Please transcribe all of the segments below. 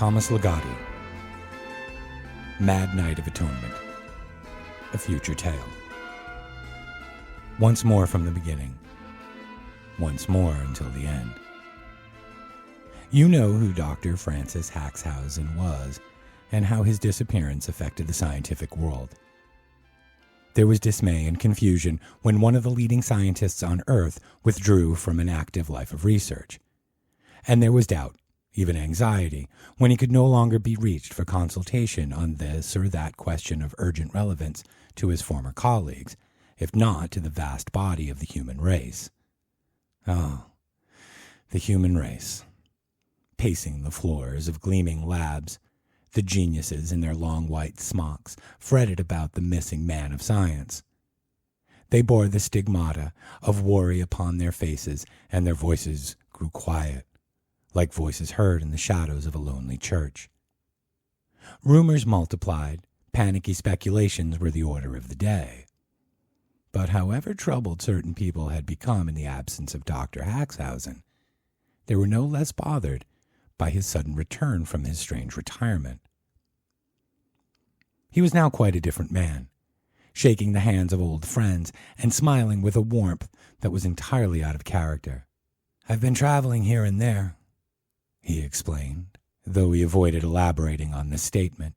Thomas Ligotti, Mad Night of Atonement, A Future Tale. Once more from the beginning, once more until the end. You know who Dr. Francis Haxhausen was and how his disappearance affected the scientific world. There was dismay and confusion when one of the leading scientists on Earth withdrew from an active life of research. And there was doubt, even anxiety, when he could no longer be reached for consultation on this or that question of urgent relevance to his former colleagues, if not to the vast body of the human race. Oh, the human race. Pacing the floors of gleaming labs, the geniuses in their long white smocks fretted about the missing man of science. They bore the stigmata of worry upon their faces, and their voices grew quiet, like voices heard in the shadows of a lonely church. Rumors multiplied, panicky speculations were the order of the day. But however troubled certain people had become in the absence of Dr. Haxhausen, they were no less bothered by his sudden return from his strange retirement. He was now quite a different man, shaking the hands of old friends and smiling with a warmth that was entirely out of character. "I've been traveling here and there," he explained, though he avoided elaborating on this statement.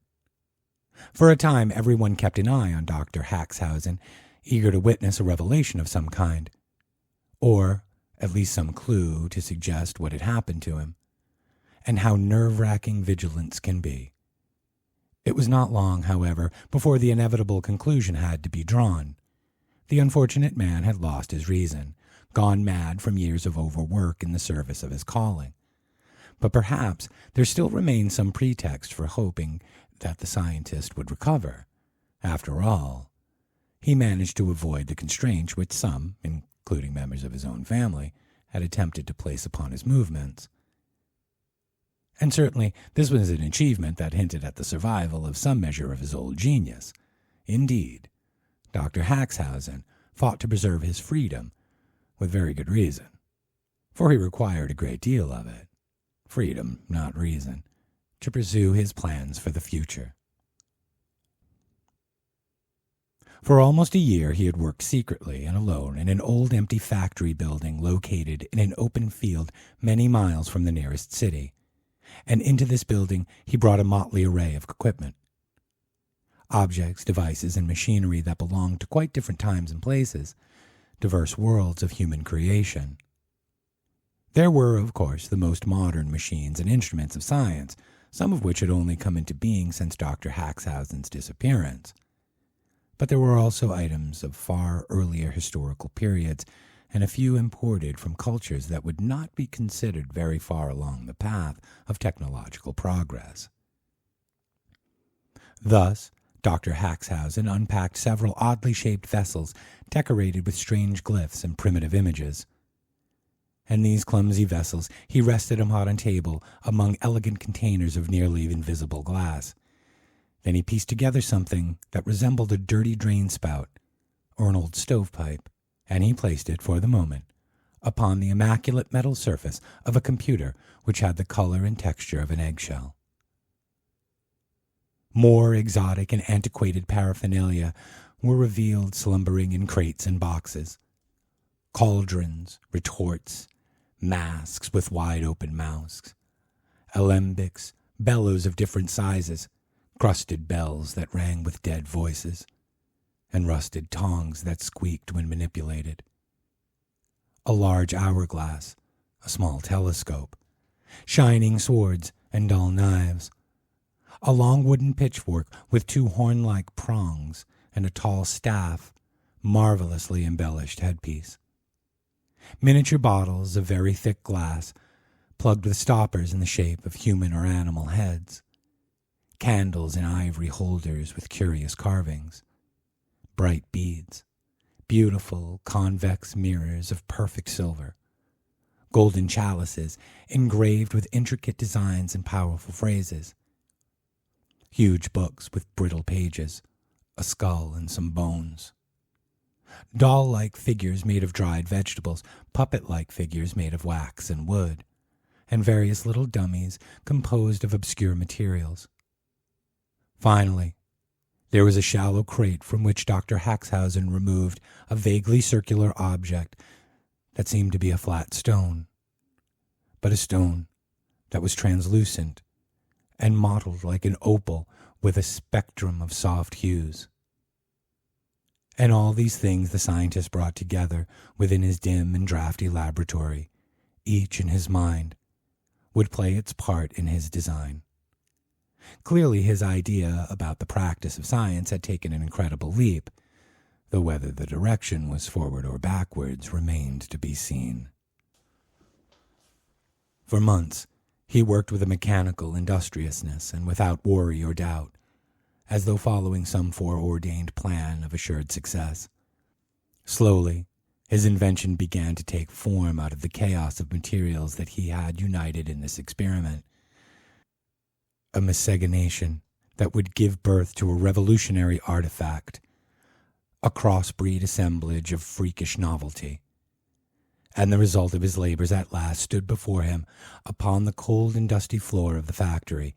For a time, everyone kept an eye on Dr. Haxhausen, eager to witness a revelation of some kind, or at least some clue to suggest what had happened to him, and how nerve-wracking vigilance can be. It was not long, however, before the inevitable conclusion had to be drawn. The unfortunate man had lost his reason, gone mad from years of overwork in the service of his calling. But perhaps there still remained some pretext for hoping that the scientist would recover. After all, he managed to avoid the constraints which some, including members of his own family, had attempted to place upon his movements. And certainly this was an achievement that hinted at the survival of some measure of his old genius. Indeed, Dr. Haxhausen fought to preserve his freedom with very good reason, for he required a great deal of it. Freedom, not reason, to pursue his plans for the future. For almost a year he had worked secretly and alone in an old empty factory building located in an open field many miles from the nearest city, and into this building he brought a motley array of equipment. Objects, devices, and machinery that belonged to quite different times and places, diverse worlds of human creation. There were, of course, the most modern machines and instruments of science, some of which had only come into being since Dr. Haxhausen's disappearance. But there were also items of far earlier historical periods, and a few imported from cultures that would not be considered very far along the path of technological progress. Thus, Dr. Haxhausen unpacked several oddly shaped vessels decorated with strange glyphs and primitive images. And these clumsy vessels he rested upon a table among elegant containers of nearly invisible glass. Then he pieced together something that resembled a dirty drain spout or an old stovepipe, and he placed it, for the moment, upon the immaculate metal surface of a computer which had the color and texture of an eggshell. More exotic and antiquated paraphernalia were revealed slumbering in crates and boxes. Cauldrons, retorts, masks with wide-open mouths, alembics, bellows of different sizes, crusted bells that rang with dead voices, and rusted tongs that squeaked when manipulated. A large hourglass, a small telescope, shining swords and dull knives, a long wooden pitchfork with two horn-like prongs and a tall staff, marvelously embellished headpiece. Miniature bottles of very thick glass, plugged with stoppers in the shape of human or animal heads. Candles in ivory holders with curious carvings. Bright beads. Beautiful, convex mirrors of perfect silver. Golden chalices engraved with intricate designs and powerful phrases. Huge books with brittle pages, a skull and some bones. Doll-like figures made of dried vegetables, puppet-like figures made of wax and wood, and various little dummies composed of obscure materials. Finally, there was a shallow crate from which Dr. Haxhausen removed a vaguely circular object that seemed to be a flat stone, but a stone that was translucent and mottled like an opal with a spectrum of soft hues. And all these things the scientist brought together within his dim and drafty laboratory, each in his mind, would play its part in his design. Clearly his idea about the practice of science had taken an incredible leap, though whether the direction was forward or backwards remained to be seen. For months, he worked with a mechanical industriousness and without worry or doubt, as though following some foreordained plan of assured success. Slowly, his invention began to take form out of the chaos of materials that he had united in this experiment. A miscegenation that would give birth to a revolutionary artifact, a crossbreed assemblage of freakish novelty. And the result of his labors at last stood before him upon the cold and dusty floor of the factory,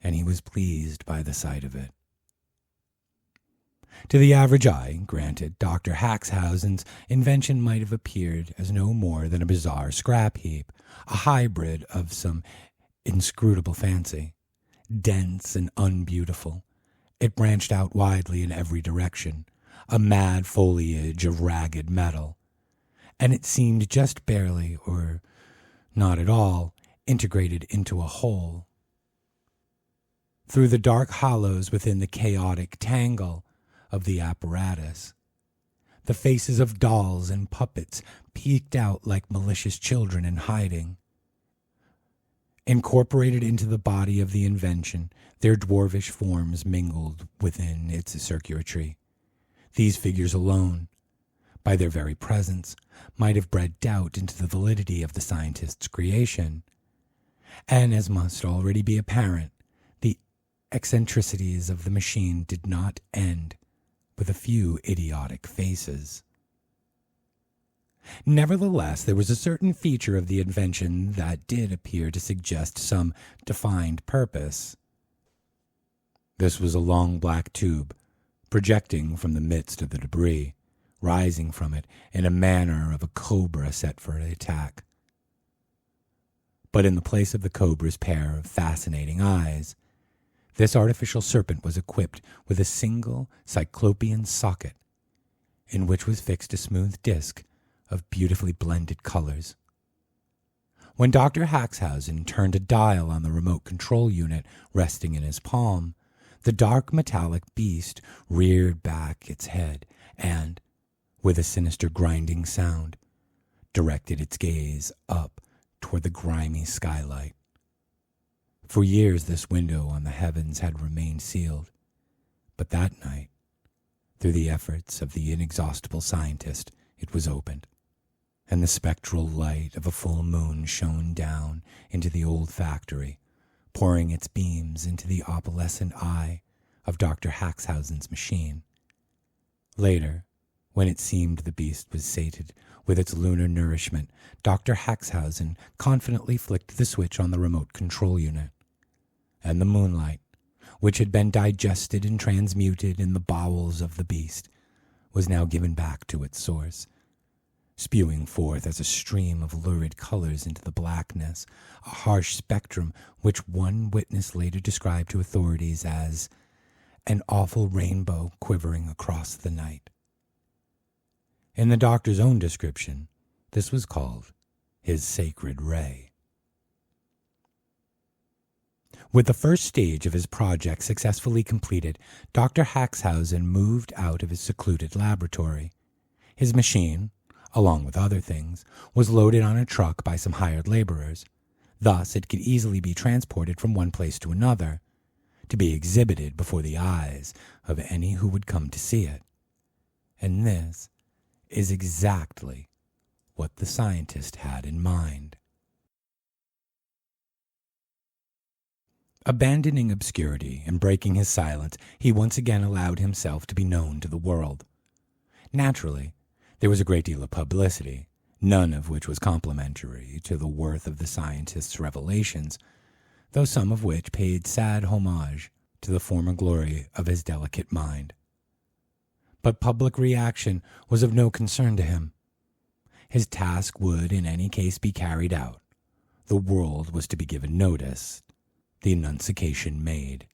and he was pleased by the sight of it. To the average eye, granted, Dr. Haxhausen's invention might have appeared as no more than a bizarre scrap heap, a hybrid of some inscrutable fancy. Dense and unbeautiful, it branched out widely in every direction, a mad foliage of ragged metal, and it seemed just barely, or not at all, integrated into a whole. Through the dark hollows within the chaotic tangle of the apparatus, the faces of dolls and puppets peeked out like malicious children in hiding. Incorporated into the body of the invention, their dwarfish forms mingled within its circuitry. These figures alone, by their very presence, might have bred doubt into the validity of the scientist's creation. And as must already be apparent, the eccentricities of the machine did not end with a few idiotic faces. Nevertheless, there was a certain feature of the invention that did appear to suggest some defined purpose. This was a long black tube, projecting from the midst of the debris, rising from it in a manner of a cobra set for an attack. But in the place of the cobra's pair of fascinating eyes, this artificial serpent was equipped with a single cyclopean socket, in which was fixed a smooth disc of beautifully blended colors. When Dr. Haxhausen turned a dial on the remote control unit resting in his palm, the dark metallic beast reared back its head and, with a sinister grinding sound, directed its gaze up toward the grimy skylight. For years this window on the heavens had remained sealed, but that night, through the efforts of the inexhaustible scientist, it was opened, and the spectral light of a full moon shone down into the old factory, pouring its beams into the opalescent eye of Dr. Haxhausen's machine. Later, when it seemed the beast was sated with its lunar nourishment, Dr. Haxhausen confidently flicked the switch on the remote control unit, and the moonlight, which had been digested and transmuted in the bowels of the beast, was now given back to its source, spewing forth as a stream of lurid colors into the blackness, a harsh spectrum which one witness later described to authorities as an awful rainbow quivering across the night. In the doctor's own description, this was called his sacred ray. With the first stage of his project successfully completed, Dr. Haxhausen moved out of his secluded laboratory. His machine, along with other things, was loaded on a truck by some hired laborers. Thus it could easily be transported from one place to another, to be exhibited before the eyes of any who would come to see it. And this is exactly what the scientist had in mind. Abandoning obscurity and breaking his silence, he once again allowed himself to be known to the world. Naturally, there was a great deal of publicity, none of which was complimentary to the worth of the scientist's revelations, though some of which paid sad homage to the former glory of his delicate mind. But public reaction was of no concern to him. His task would in any case be carried out. The world was to be given notice, the Annunciation made.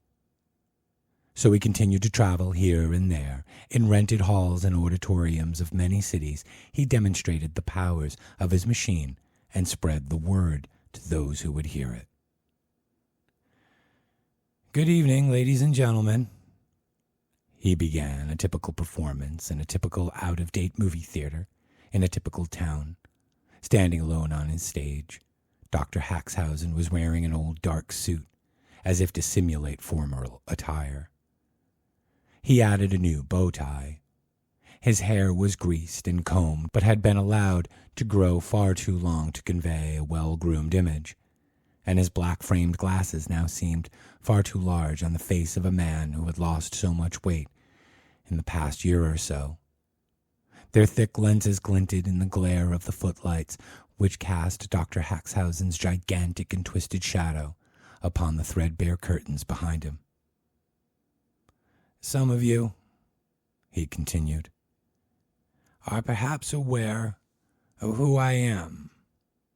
So he continued to travel here and there. In rented halls and auditoriums of many cities, he demonstrated the powers of his machine and spread the word to those who would hear it. "Good evening, ladies and gentlemen." He began a typical performance in a typical out-of-date movie theater in a typical town. Standing alone on his stage, Dr. Haxhausen was wearing an old dark suit, as if to simulate formal attire. He added a new bow tie. His hair was greased and combed, but had been allowed to grow far too long to convey a well-groomed image, and his black-framed glasses now seemed far too large on the face of a man who had lost so much weight in the past year or so. Their thick lenses glinted in the glare of the footlights, which cast Dr. Haxhausen's gigantic and twisted shadow upon the threadbare curtains behind him. "Some of you," he continued, "are perhaps aware of who I am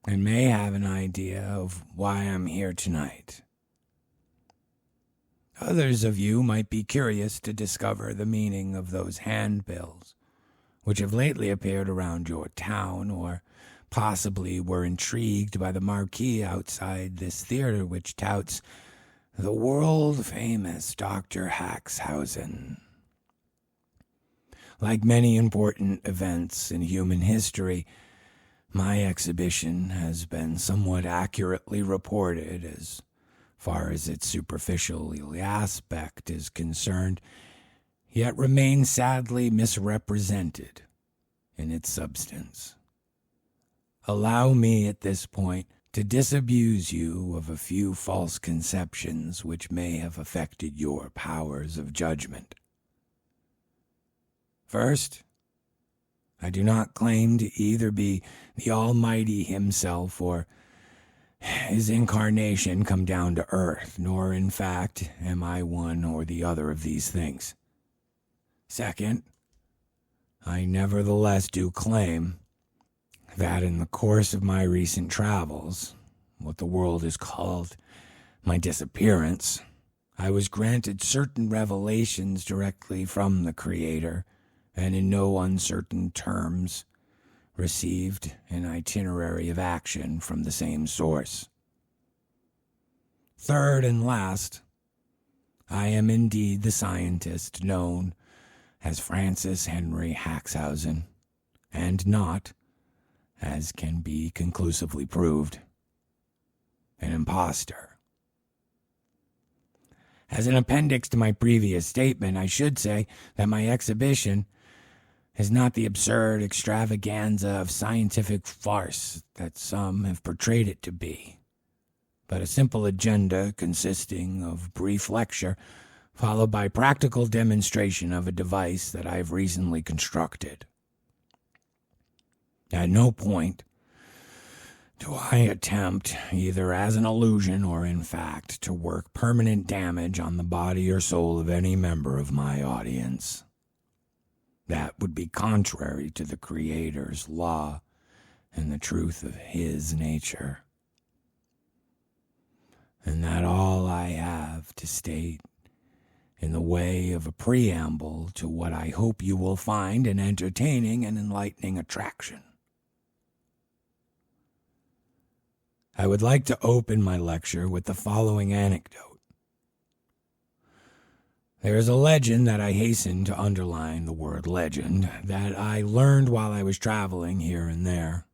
and may have an idea of why I'm here tonight. Others of you might be curious to discover the meaning of those handbills which have lately appeared around your town, or possibly were intrigued by the marquee outside this theater which touts the world-famous Dr. Haxhausen. Like many important events in human history, my exhibition has been somewhat accurately reported as far as its superficial aspect is concerned, yet remains sadly misrepresented in its substance. Allow me at this point to disabuse you of a few false conceptions which may have affected your powers of judgment. First, I do not claim to either be the Almighty himself or his incarnation come down to earth, nor in fact am I one or the other of these things. Second, I nevertheless do claim that in the course of my recent travels, what the world has called my disappearance, I was granted certain revelations directly from the Creator, and in no uncertain terms received an itinerary of action from the same source. Third and last, I am indeed the scientist known as Francis Henry Haxhausen, and not, as can be conclusively proved, an impostor. As an appendix to my previous statement, I should say that my exhibition is not the absurd extravaganza of scientific farce that some have portrayed it to be, but a simple agenda consisting of brief lecture followed by practical demonstration of a device that I have recently constructed. At no point do I attempt, either as an illusion or in fact, to work permanent damage on the body or soul of any member of my audience. That would be contrary to the Creator's law and the truth of his nature. And that all I have to state in the way of a preamble to what I hope you will find an entertaining and enlightening attraction. I would like to open my lecture with the following anecdote. There is a legend that I hasten to underline the word legend that I learned while I was traveling here and there.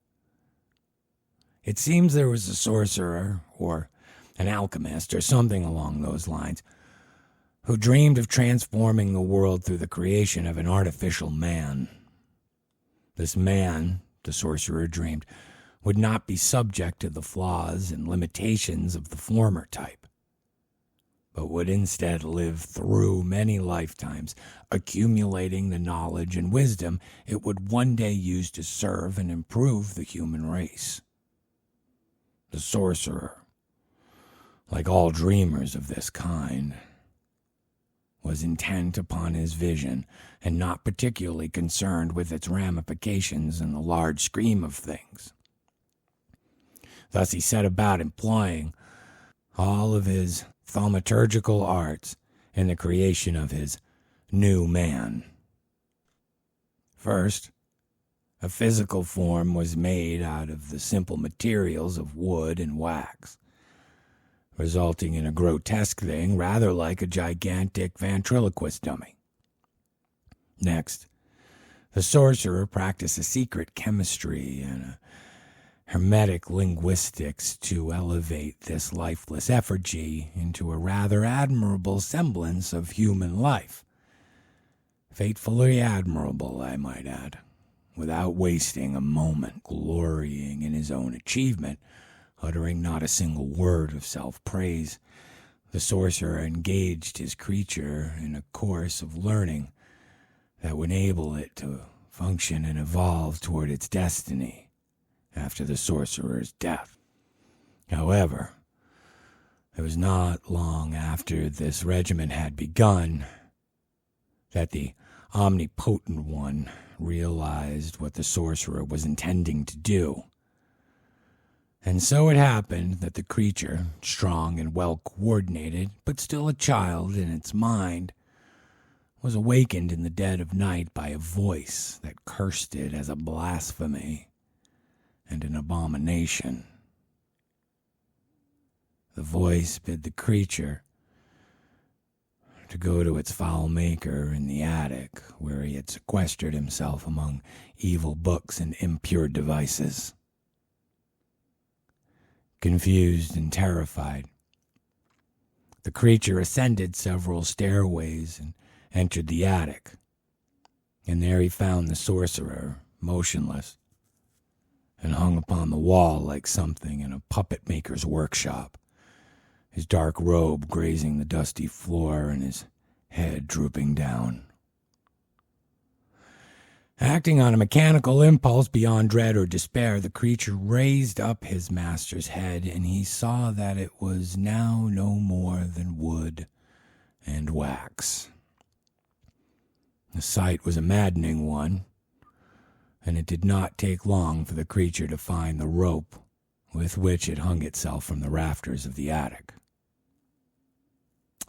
It seems there was a sorcerer or an alchemist or something along those lines who dreamed of transforming the world through the creation of an artificial man. This man, the sorcerer dreamed, would not be subject to the flaws and limitations of the former type, but would instead live through many lifetimes, accumulating the knowledge and wisdom it would one day use to serve and improve the human race. The sorcerer, like all dreamers of this kind, was intent upon his vision and not particularly concerned with its ramifications in the large scheme of things. Thus he set about employing all of his thaumaturgical arts in the creation of his new man. First, a physical form was made out of the simple materials of wood and wax, resulting in a grotesque thing rather like a gigantic ventriloquist dummy. Next, the sorcerer practiced a secret chemistry and a hermetic linguistics to elevate this lifeless effigy into a rather admirable semblance of human life. Fatefully admirable, I might add, without wasting a moment glorying in his own achievement. Uttering not a single word of self-praise, the sorcerer engaged his creature in a course of learning that would enable it to function and evolve toward its destiny after the sorcerer's death. However, it was not long after this regimen had begun that the omnipotent one realized what the sorcerer was intending to do. And so it happened that the creature, strong and well-coordinated, but still a child in its mind, was awakened in the dead of night by a voice that cursed it as a blasphemy and an abomination. The voice bid the creature to go to its foul maker in the attic, where he had sequestered himself among evil books and impure devices. Confused and terrified, the creature ascended several stairways and entered the attic, and there he found the sorcerer motionless and hung upon the wall like something in a puppet maker's workshop, his dark robe grazing the dusty floor and his head drooping down. Acting on a mechanical impulse beyond dread or despair, the creature raised up his master's head, and he saw that it was now no more than wood and wax. The sight was a maddening one, and it did not take long for the creature to find the rope with which it hung itself from the rafters of the attic.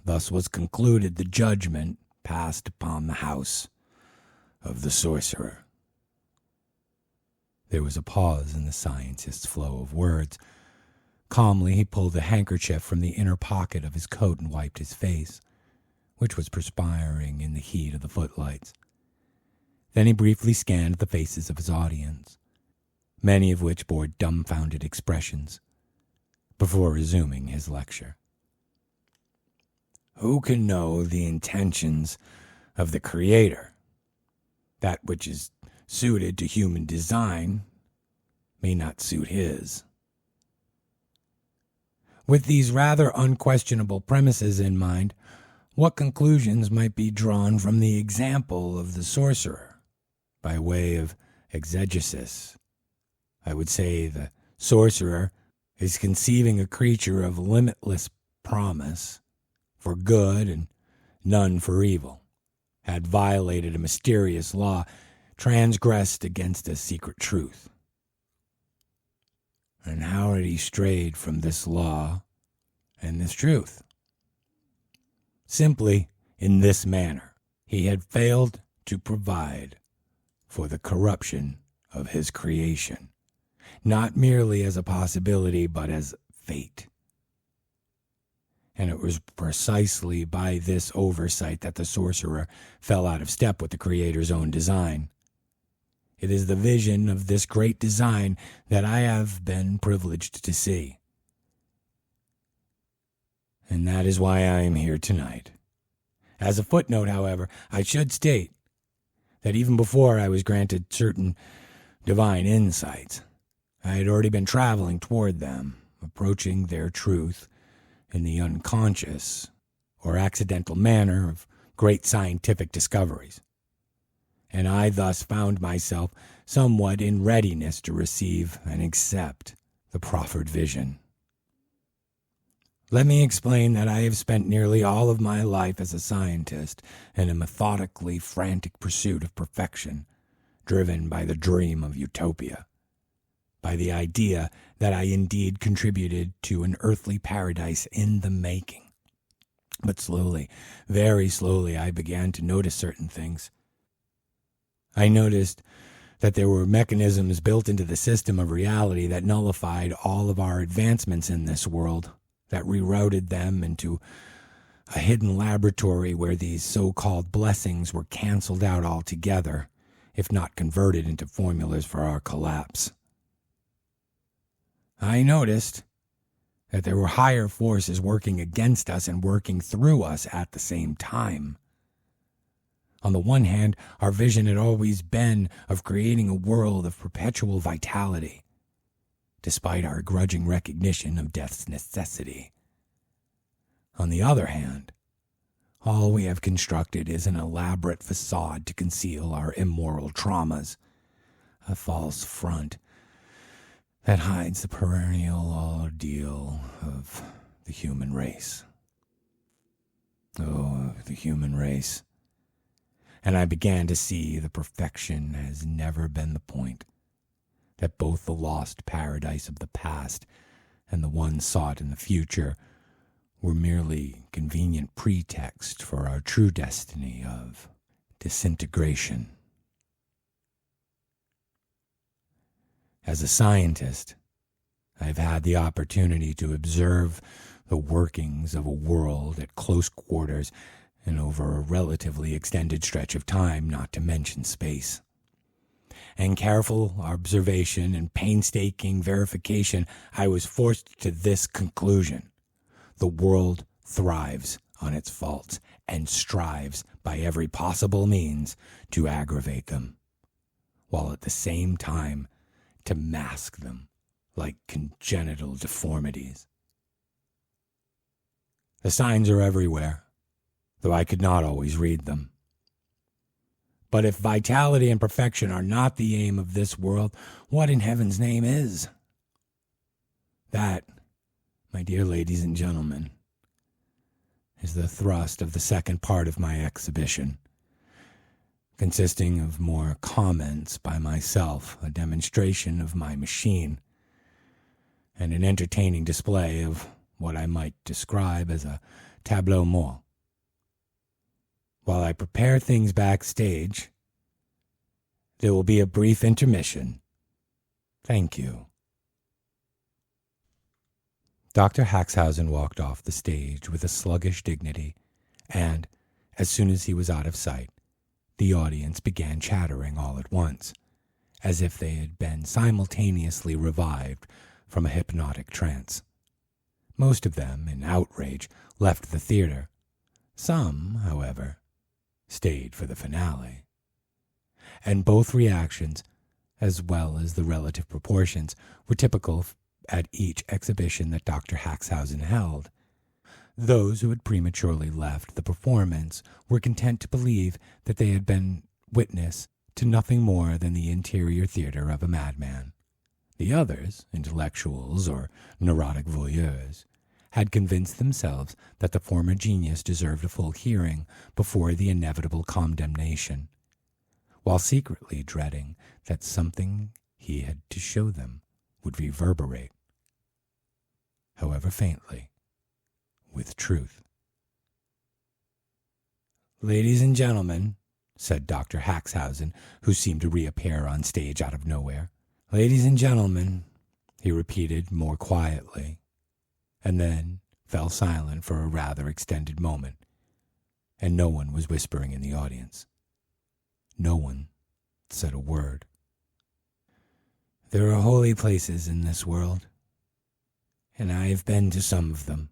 Thus was concluded the judgment passed upon the house of the sorcerer. There was a pause in the scientist's flow of words. Calmly he pulled a handkerchief from the inner pocket of his coat and wiped his face, which was perspiring in the heat of the footlights. Then he briefly scanned the faces of his audience, many of which bore dumbfounded expressions, before resuming his lecture. Who can know the intentions of the Creator? That which is suited to human design may not suit his. With these rather unquestionable premises in mind, what conclusions might be drawn from the example of the sorcerer? By way of exegesis, I would say the sorcerer is conceiving a creature of limitless promise for good and none for evil, had violated a mysterious law, transgressed against a secret truth. And how had he strayed from this law and this truth? Simply in this manner: he had failed to provide for the corruption of his creation, not merely as a possibility, but as fate. And it was precisely by this oversight that the sorcerer fell out of step with the Creator's own design. It is the vision of this great design that I have been privileged to see. And that is why I am here tonight. As a footnote, however, I should state that even before I was granted certain divine insights, I had already been traveling toward them, approaching their truth in the unconscious or accidental manner of great scientific discoveries, and I thus found myself somewhat in readiness to receive and accept the proffered vision. Let me explain that I have spent nearly all of my life as a scientist in a methodically frantic pursuit of perfection, driven by the dream of utopia, by the idea that I indeed contributed to an earthly paradise in the making. But slowly, very slowly, I began to notice certain things. I noticed that there were mechanisms built into the system of reality that nullified all of our advancements in this world, that rerouted them into a hidden laboratory where these so-called blessings were canceled out altogether, if not converted into formulas for our collapse. I noticed that there were higher forces working against us and working through us at the same time. On the one hand, our vision had always been of creating a world of perpetual vitality, despite our grudging recognition of death's necessity. On the other hand, all we have constructed is an elaborate facade to conceal our immoral traumas, a false front that hides the perennial ordeal of the human race. Oh, the human race. And I began to see the perfection has never been the point, that both the lost paradise of the past and the one sought in the future were merely convenient pretext for our true destiny of disintegration. As a scientist, I've had the opportunity to observe the workings of a world at close quarters and over a relatively extended stretch of time, not to mention space. And careful observation and painstaking verification, I was forced to this conclusion: the world thrives on its faults and strives by every possible means to aggravate them, while at the same time to mask them like congenital deformities. The signs are everywhere, though I could not always read them. But if vitality and perfection are not the aim of this world, what in heaven's name is? That, my dear ladies and gentlemen, is the thrust of the second part of my exhibition, consisting of more comments by myself, a demonstration of my machine, and an entertaining display of what I might describe as a tableau mort. While I prepare things backstage, there will be a brief intermission. Thank you. Dr. Haxhausen walked off the stage with a sluggish dignity, and, as soon as he was out of sight, the audience began chattering all at once, as if they had been simultaneously revived from a hypnotic trance. Most of them, in outrage, left the theater. Some, however, stayed for the finale. And both reactions, as well as the relative proportions, were typical at each exhibition that Dr. Haxhausen held. Those who had prematurely left the performance were content to believe that they had been witness to nothing more than the interior theater of a madman. The others, intellectuals or neurotic voyeurs, had convinced themselves that the former genius deserved a full hearing before the inevitable condemnation, while secretly dreading that something he had to show them would reverberate, however faintly, with truth. "Ladies and gentlemen," said Dr. Haxhausen, who seemed to reappear on stage out of nowhere. "Ladies and gentlemen," he repeated more quietly, and then fell silent for a rather extended moment, and no one was whispering in the audience. No one said a word. "There are holy places in this world, and I have been to some of them.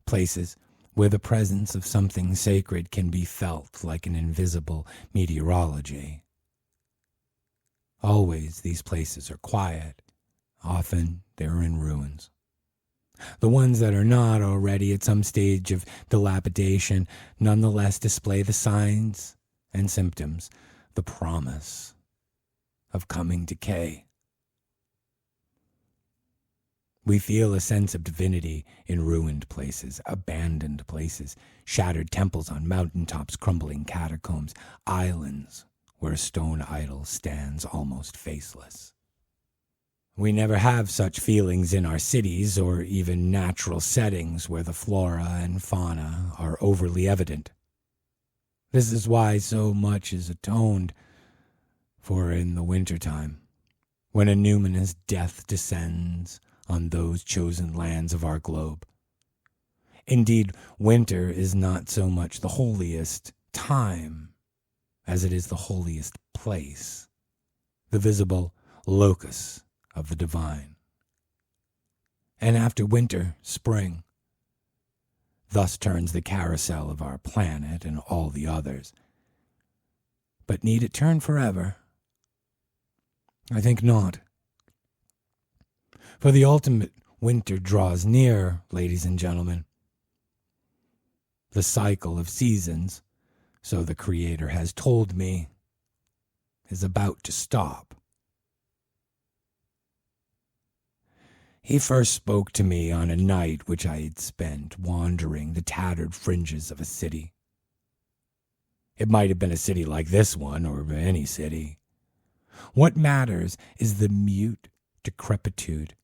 Places where the presence of something sacred can be felt like an invisible meteorology. Always these places are quiet. Often they are in ruins. The ones that are not already at some stage of dilapidation nonetheless display the signs and symptoms, the promise of coming decay. We feel a sense of divinity in ruined places, abandoned places, shattered temples on mountaintops, crumbling catacombs, islands where a stone idol stands almost faceless. We never have such feelings in our cities or even natural settings where the flora and fauna are overly evident. This is why so much is atoned for in the wintertime, when a numinous death descends on those chosen lands of our globe. Indeed, winter is not so much the holiest time as it is the holiest place, the visible locus of the divine. And after winter, spring. Thus turns the carousel of our planet and all the others. But need it turn forever? I think not. For the ultimate winter draws near, ladies and gentlemen. The cycle of seasons, so the Creator has told me, is about to stop. He first spoke to me on a night which I had spent wandering the tattered fringes of a city. It might have been a city like this one, or any city. What matters is the mute decrepitude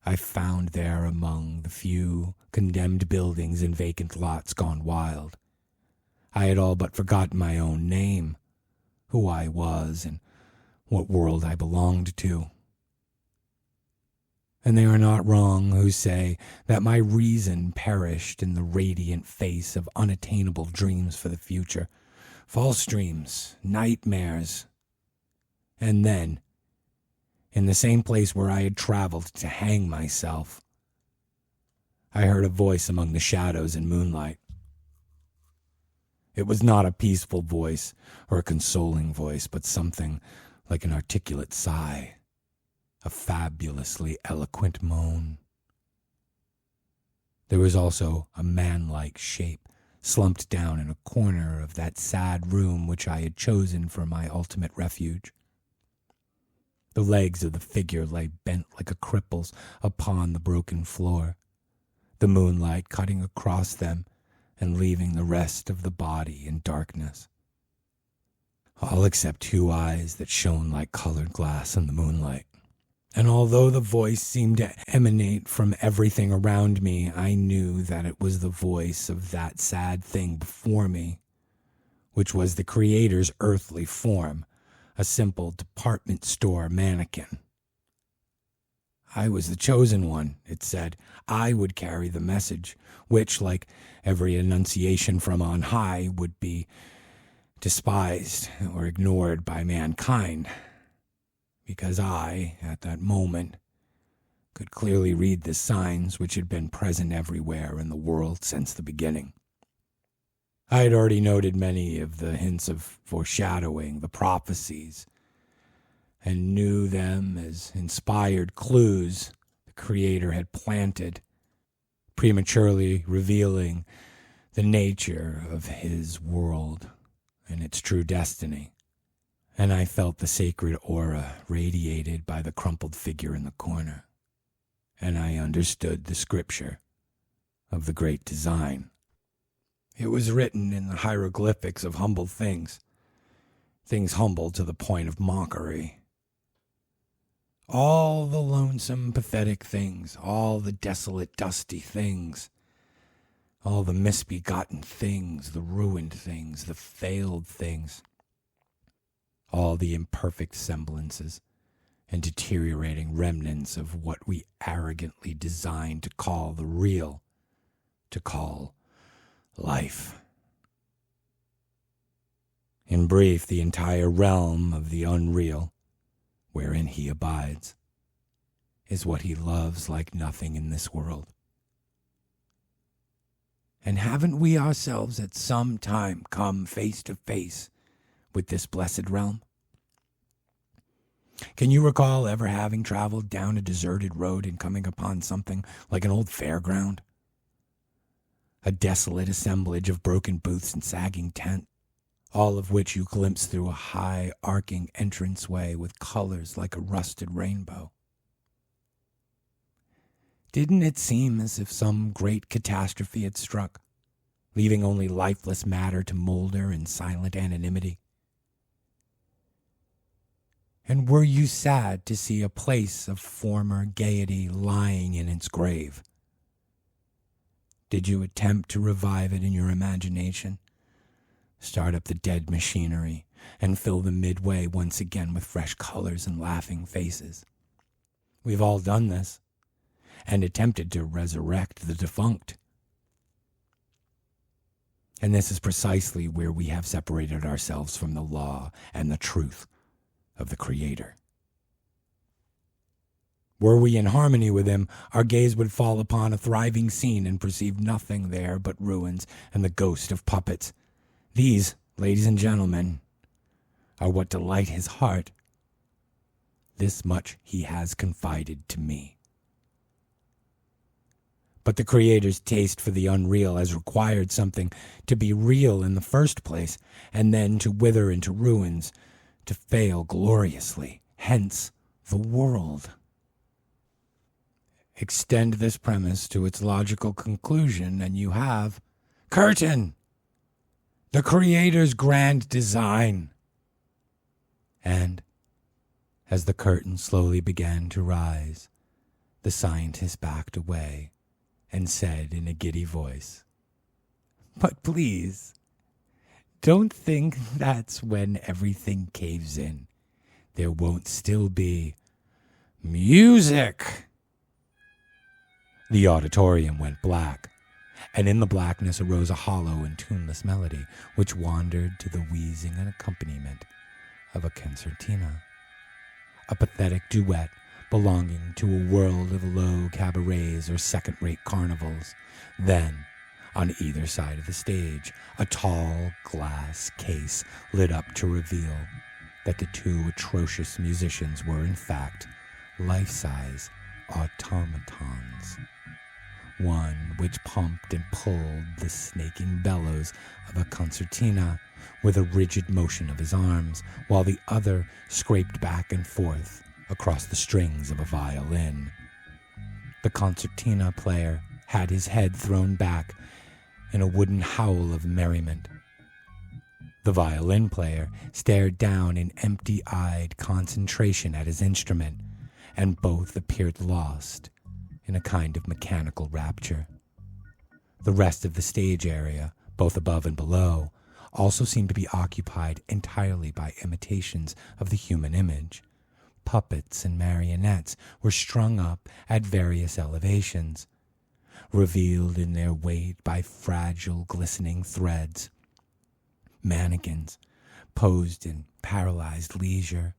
I found there among the few condemned buildings and vacant lots gone wild. I had all but forgotten my own name, who I was, and what world I belonged to. And they are not wrong who say that my reason perished in the radiant face of unattainable dreams for the future, false dreams, nightmares. And then, in the same place where I had traveled to hang myself, I heard a voice among the shadows and moonlight. It was not a peaceful voice or a consoling voice, but something like an articulate sigh, a fabulously eloquent moan. There was also a man-like shape slumped down in a corner of that sad room which I had chosen for my ultimate refuge. The legs of the figure lay bent like a cripple's upon the broken floor, the moonlight cutting across them and leaving the rest of the body in darkness. All except two eyes that shone like colored glass in the moonlight. And although the voice seemed to emanate from everything around me, I knew that it was the voice of that sad thing before me, which was the Creator's earthly form, a simple department store mannequin. I was the chosen one, it said. I would carry the message, which, like every annunciation from on high, would be despised or ignored by mankind. Because I, at that moment, could clearly read the signs which had been present everywhere in the world since the beginning. I had already noted many of the hints of foreshadowing, the prophecies, and knew them as inspired clues the Creator had planted, prematurely revealing the nature of His world and its true destiny. And I felt the sacred aura radiated by the crumpled figure in the corner, and I understood the scripture of the great design. It was written in the hieroglyphics of humble things humble to the point of mockery. All the lonesome, pathetic things, all the desolate, dusty things, all the misbegotten things, the ruined things, the failed things, all the imperfect semblances and deteriorating remnants of what we arrogantly designed to call the real, to call life. In brief, the entire realm of the unreal, wherein He abides, is what He loves like nothing in this world. And haven't we ourselves at some time come face to face with this blessed realm? Can you recall ever having traveled down a deserted road and coming upon something like an old fairground? A desolate assemblage of broken booths and sagging tents, all of which you glimpse through a high, arcing entranceway with colors like a rusted rainbow. Didn't it seem as if some great catastrophe had struck, leaving only lifeless matter to molder in silent anonymity? And were you sad to see a place of former gaiety lying in its grave? Did you attempt to revive it in your imagination? Start up the dead machinery and fill the midway once again with fresh colors and laughing faces? We've all done this and attempted to resurrect the defunct. And this is precisely where we have separated ourselves from the law and the truth of the Creator. Were we in harmony with him, our gaze would fall upon a thriving scene and perceive nothing there but ruins and the ghost of puppets. These, ladies and gentlemen, are what delight his heart. This much he has confided to me. But the Creator's taste for the unreal has required something to be real in the first place, and then to wither into ruins, to fail gloriously, hence the world. Extend this premise to its logical conclusion, and you have curtain, the Creator's grand design. And as the curtain slowly began to rise, the scientist backed away and said in a giddy voice, "But please, don't think that's when everything caves in. There won't still be music." The auditorium went black, and in the blackness arose a hollow and tuneless melody, which wandered to the wheezing and accompaniment of a concertina, a pathetic duet belonging to a world of low cabarets or second-rate carnivals. Then, on either side of the stage, a tall glass case lit up to reveal that the two atrocious musicians were, in fact, life-size automatons. One which pumped and pulled the snaking bellows of a concertina with a rigid motion of his arms, while the other scraped back and forth across the strings of a violin. The concertina player had his head thrown back in a wooden howl of merriment. The violin player stared down in empty-eyed concentration at his instrument, and both appeared lost in a kind of mechanical rapture. The rest of the stage area, both above and below, also seemed to be occupied entirely by imitations of the human image. Puppets and marionettes were strung up at various elevations, revealed in their weight by fragile, glistening threads. Mannequins posed in paralyzed leisure,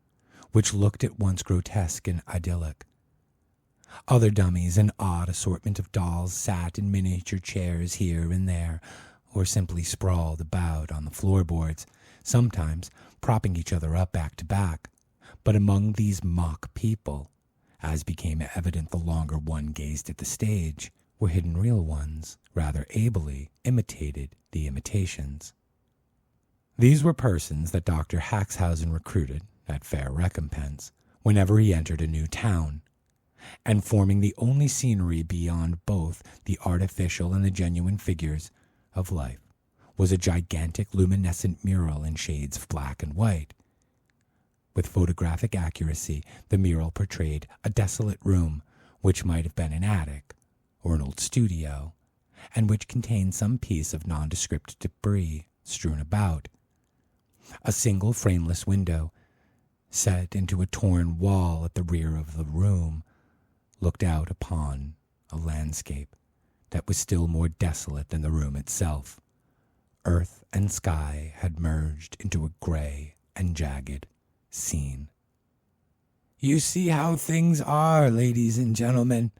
which looked at once grotesque and idyllic. Other dummies, an odd assortment of dolls, sat in miniature chairs here and there, or simply sprawled about on the floorboards, sometimes propping each other up back to back. But among these mock people, as became evident the longer one gazed at the stage, were hidden real ones, rather ably imitated the imitations. These were persons that Dr. Haxhausen recruited, at fair recompense, whenever he entered a new town, and forming the only scenery beyond both the artificial and the genuine figures of life was a gigantic luminescent mural in shades of black and white. With photographic accuracy, the mural portrayed a desolate room, which might have been an attic or an old studio, and which contained some piece of nondescript debris strewn about. A single frameless window, set into a torn wall at the rear of the room, looked out upon a landscape that was still more desolate than the room itself. Earth and sky had merged into a gray and jagged scene. You see how things are, ladies and gentlemen.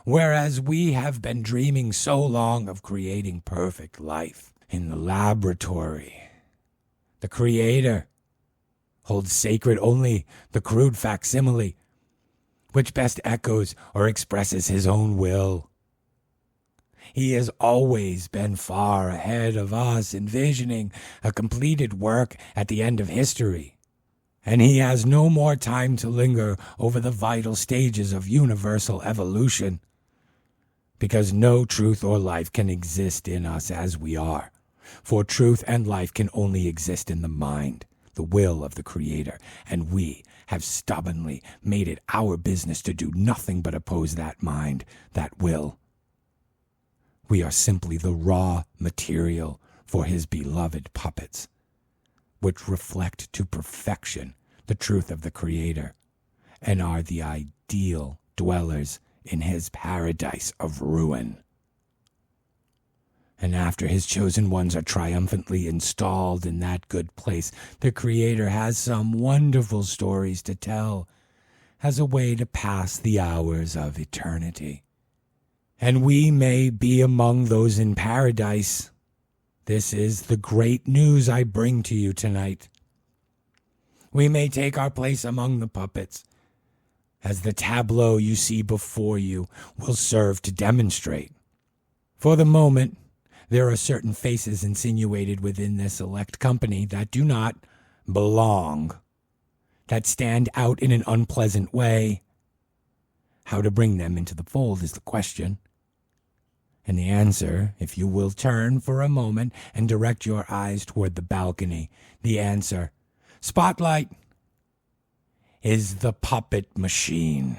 Whereas we have been dreaming so long of creating perfect life in the laboratory, the Creator holds sacred only the crude facsimile, which best echoes or expresses his own will. He has always been far ahead of us, envisioning a completed work at the end of history, and he has no more time to linger over the vital stages of universal evolution, because no truth or life can exist in us as we are, for truth and life can only exist in the mind, the will of the Creator, and we have stubbornly made it our business to do nothing but oppose that mind, that will. We are simply the raw material for his beloved puppets, which reflect to perfection the truth of the Creator, and are the ideal dwellers in his paradise of ruin. And after his chosen ones are triumphantly installed in that good place, the Creator has some wonderful stories to tell as a way to pass the hours of eternity. And we may be among those in paradise. This is the great news I bring to you tonight. We may take our place among the puppets, as the tableau you see before you will serve to demonstrate. For the moment, there are certain faces insinuated within this select company that do not belong, that stand out in an unpleasant way. How to bring them into the fold is the question. And the answer, if you will turn for a moment and direct your eyes toward the balcony, the answer, spotlight, is the puppet machine.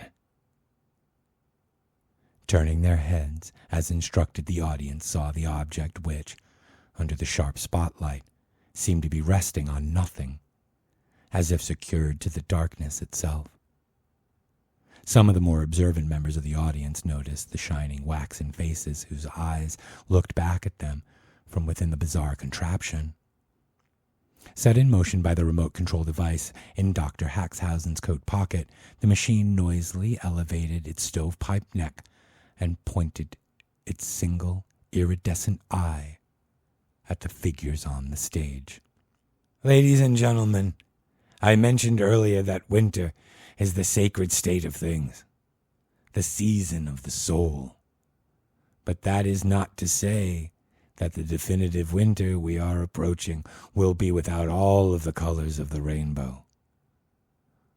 Turning their heads, as instructed, the audience saw the object which, under the sharp spotlight, seemed to be resting on nothing, as if secured to the darkness itself. Some of the more observant members of the audience noticed the shining waxen faces whose eyes looked back at them from within the bizarre contraption. Set in motion by the remote control device in Dr. Haxhausen's coat pocket, the machine noisily elevated its stovepipe neck and pointed its single iridescent eye at the figures on the stage. Ladies and gentlemen, I mentioned earlier that winter is the sacred state of things, the season of the soul. But that is not to say that the definitive winter we are approaching will be without all of the colors of the rainbow.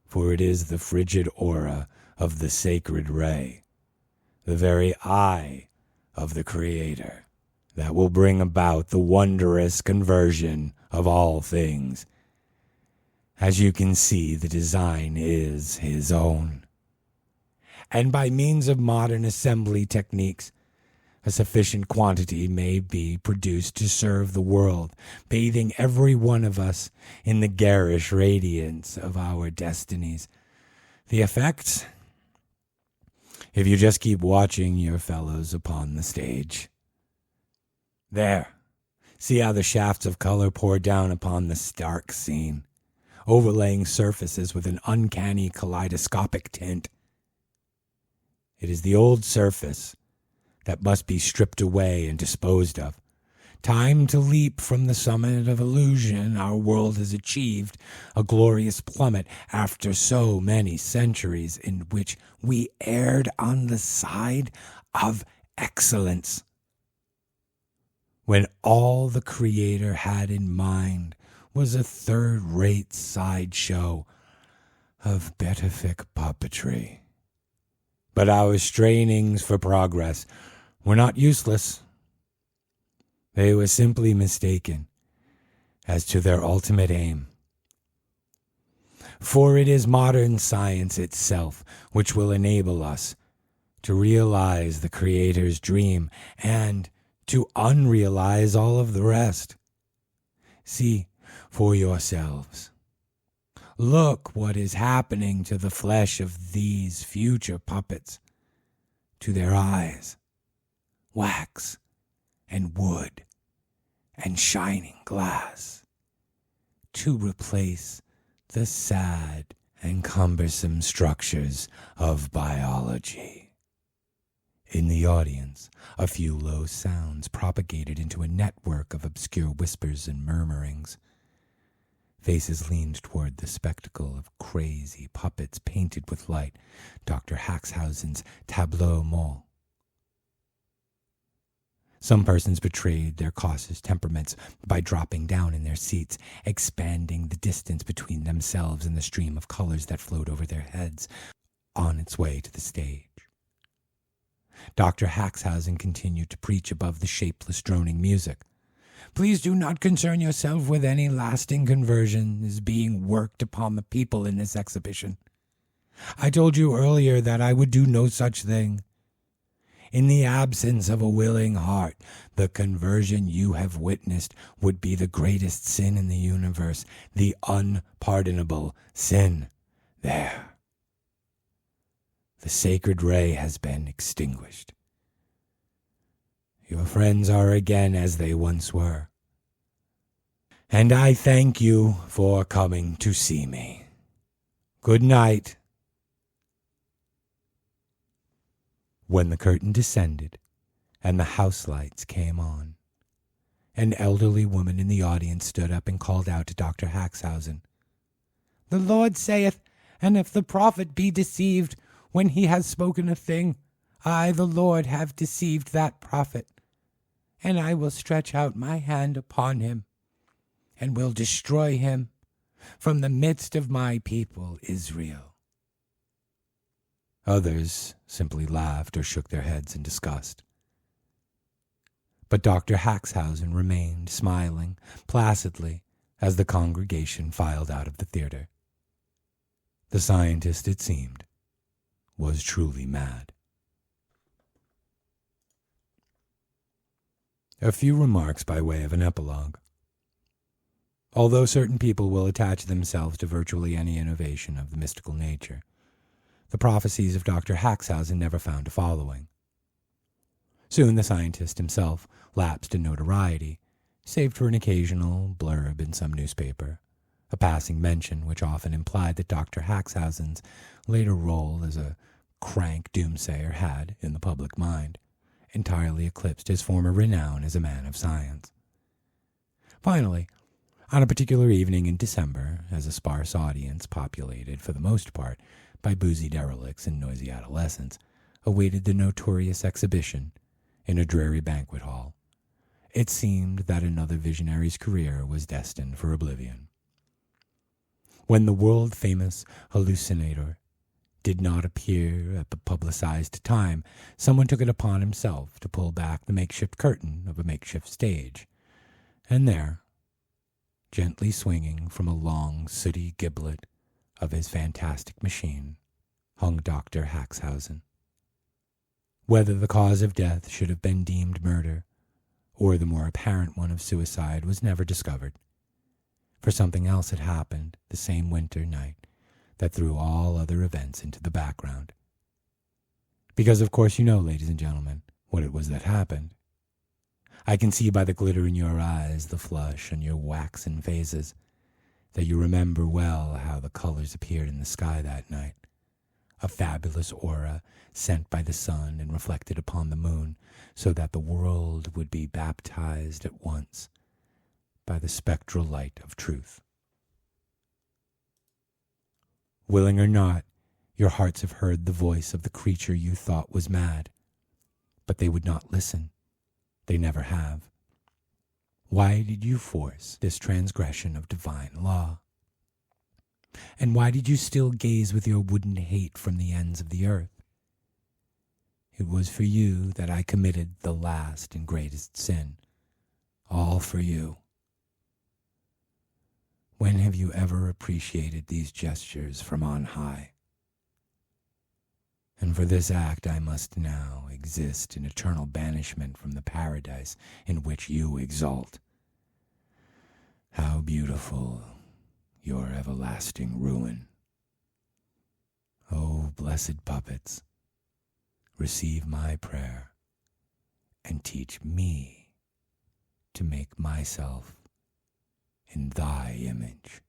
For it is the frigid aura of the sacred ray, the very eye of the Creator, that will bring about the wondrous conversion of all things. As you can see, the design is his own. And by means of modern assembly techniques, a sufficient quantity may be produced to serve the world, bathing every one of us in the garish radiance of our destinies. The effects? If you just keep watching your fellows upon the stage. There, see how the shafts of color pour down upon the stark scene, overlaying surfaces with an uncanny kaleidoscopic tint. It is the old surface that must be stripped away and disposed of. Time to leap from the summit of illusion our world has achieved, a glorious plummet after so many centuries in which we erred on the side of excellence, when all the Creator had in mind was a third-rate sideshow of beatific puppetry. But our strainings for progress were not useless. They were simply mistaken as to their ultimate aim. For it is modern science itself which will enable us to realize the Creator's dream and to unrealize all of the rest. See for yourselves. Look what is happening to the flesh of these future puppets, to their eyes, wax and wood and shining glass, to replace the sad and cumbersome structures of biology. In the audience, a few low sounds propagated into a network of obscure whispers and murmurings. Faces leaned toward the spectacle of crazy puppets painted with light, Dr. Haxhausen's tableau mort. Some persons betrayed their cautious temperaments by dropping down in their seats, expanding the distance between themselves and the stream of colors that flowed over their heads on its way to the stage. Dr. Haxhausen continued to preach above the shapeless, droning music. Please do not concern yourself with any lasting conversion is being worked upon the people in this exhibition. I told you earlier that I would do no such thing. In the absence of a willing heart, the conversion you have witnessed would be the greatest sin in the universe, the unpardonable sin. There. The sacred ray has been extinguished. Your friends are again as they once were. And I thank you for coming to see me. Good night. When the curtain descended and the house lights came on, an elderly woman in the audience stood up and called out to Dr. Haxhausen, The Lord saith, and if the prophet be deceived when he has spoken a thing, I, the Lord, have deceived that prophet, and I will stretch out my hand upon him, and will destroy him from the midst of my people Israel. Others simply laughed or shook their heads in disgust. But Dr. Haxhausen remained smiling placidly as the congregation filed out of the theater. The scientist, it seemed, was truly mad. A few remarks by way of an epilogue. Although certain people will attach themselves to virtually any innovation of the mystical nature, the prophecies of Dr. Haxhausen never found a following. Soon the scientist himself lapsed in notoriety, save for an occasional blurb in some newspaper, a passing mention which often implied that Dr. Haxhausen's later role as a crank doomsayer had, in the public mind, entirely eclipsed his former renown as a man of science. Finally, on a particular evening in December, as a sparse audience, populated for the most part by boozy derelicts and noisy adolescents, awaited the notorious exhibition in a dreary banquet hall, it seemed that another visionary's career was destined for oblivion. When the world-famous hallucinator did not appear at the publicized time, someone took it upon himself to pull back the makeshift curtain of a makeshift stage, and there, gently swinging from a long, sooty giblet of his fantastic machine, hung Dr. Haxhausen. Whether the cause of death should have been deemed murder, or the more apparent one of suicide, was never discovered, for something else had happened the same winter night that threw all other events into the background. Because of course you know, ladies and gentlemen, what it was that happened. I can see by the glitter in your eyes, the flush on your waxen faces, that you remember well how the colors appeared in the sky that night. A fabulous aura sent by the sun and reflected upon the moon, so that the world would be baptized at once by the spectral light of truth. Willing or not, your hearts have heard the voice of the creature you thought was mad, but they would not listen. They never have. Why did you force this transgression of divine law? And why did you still gaze with your wooden hate from the ends of the earth? It was for you that I committed the last and greatest sin. All for you. When have you ever appreciated these gestures from on high? And for this act I must now exist in eternal banishment from the paradise in which you exalt. How beautiful your everlasting ruin. O blessed puppets, receive my prayer and teach me to make myself in thy image.